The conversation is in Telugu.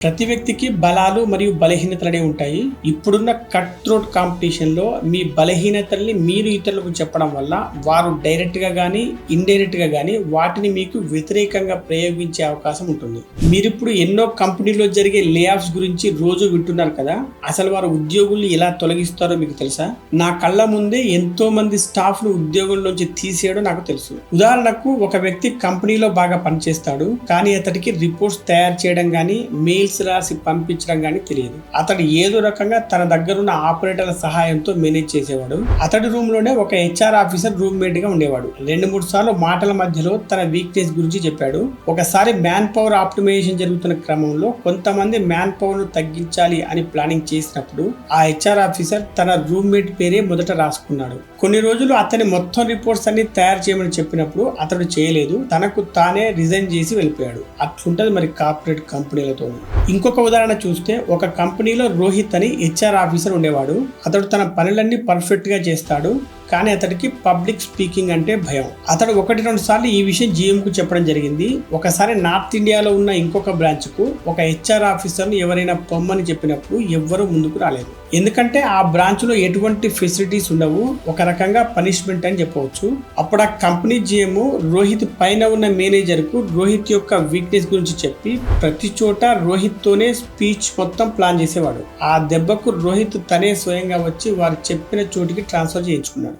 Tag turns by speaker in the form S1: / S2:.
S1: ప్రతి వ్యక్తికి బలాలు మరియు బలహీనతలనే ఉంటాయి. ఇప్పుడున్న కట్ త్రోట్ కాంపిటీషన్‌లో మీ బలహీనతల్ని మీరు ఇతరులకు చెప్పడం వల్ల వారు డైరెక్ట్‌గా గానీ, ఇండైరెక్ట్‌గా గానీ వాటిని మీకు వ్యతిరేకంగా ప్రయోగించే అవకాశం ఉంటుంది. మీరిప్పుడు ఎన్నో కంపెనీలో జరిగే లే ఆఫ్స్ గురించి రోజు వింటున్నారు కదా! అసలు వారు ఉద్యోగుల్ని ఎలా తొలగిస్తారో మీకు తెలుసా? నా కళ్ళ ముందే ఎంతో మంది స్టాఫ్‌ను ఉద్యోగంలోంచి తీసేయడం నాకు తెలుసు. ఉదాహరణకు ఒక వ్యక్తి కంపెనీలో బాగా పనిచేస్తాడు. కానీ అతడికి రిపోర్ట్స్ తయారు చేయడం గానీ, మెయిల్స్ రాసి పంపించడం గానీ తెలియదు. అతడు ఏదో రకంగా తన దగ్గరున్న ఆపరేటర్ల సహాయంతో మేనేజ్ చేసేవాడు. అతడి రూమ్ లోనే ఒక హెచ్ఆర్ ఆఫీసర్ రూమ్మేట్ గా ఉండేవాడు. 2-3 సార్లు మాటల మధ్యలో తన వీక్నెస్ గురించి చెప్పాడు. ఒకసారి మ్యాన్ పవర్ ఆప్టిమైజేషన్ జరుగుతున్న క్రమంలో కొంతమంది మ్యాన్ పవర్ ను తగ్గించాలి అని ప్లానింగ్ చేసినప్పుడు ఆ హెచ్ఆర్ ఆఫీసర్ తన రూమ్మేట్ పేరే మొదట రాసుకున్నాడు. కొన్ని రోజులు అతని మొత్తం రిపోర్ట్స్ అన్ని తయారు చేయమని చెప్పినప్పుడు అతడు చేయలేదు. తనకు తానే రిజైన్ చేసి వెళ్ళిపోయాడు. అట్లుంటది మరి కార్పొరేట్ కంపెనీలతో. ఇంకొక ఉదాహరణ చూస్తే ఒక కంపెనీలో రోహిత్ అని హెచ్ఆర్ ఆఫీసర్ ఉండేవాడు. అతడు తన పనులన్నీ పర్ఫెక్ట్ గా చేస్తాడు. కానీ అతడికి పబ్లిక్ స్పీకింగ్ అంటే భయం. అతడు 1-2 సార్లు ఈ విషయం జీఎం కు చెప్పడం జరిగింది. ఒకసారి నార్త్ ఇండియాలో ఉన్న ఇంకొక బ్రాంచ్ కు ఒక హెచ్ఆర్ ఆఫీసర్ ని ఎవరైనా పొమ్మని చెప్పినప్పుడు ఎవ్వరూ ముందుకు రాలేదు. ఎందుకంటే ఆ బ్రాంచ్ లో ఎటువంటి ఫెసిలిటీస్ ఉండవు. ఒక రకంగా పనిష్మెంట్ అని చెప్పవచ్చు. అప్పుడు ఆ కంపెనీ జీఎం రోహిత్ పైన ఉన్న మేనేజర్ కు రోహిత్ యొక్క వీక్నెస్ గురించి చెప్పి ప్రతి చోట రోహిత్ తోనే స్పీచ్ మొత్తం ప్లాన్ చేసేవాడు. ఆ దెబ్బకు రోహిత్ తనే స్వయంగా వచ్చి వారు చెప్పిన చోటికి ట్రాన్స్ఫర్ చేయించుకున్నాడు.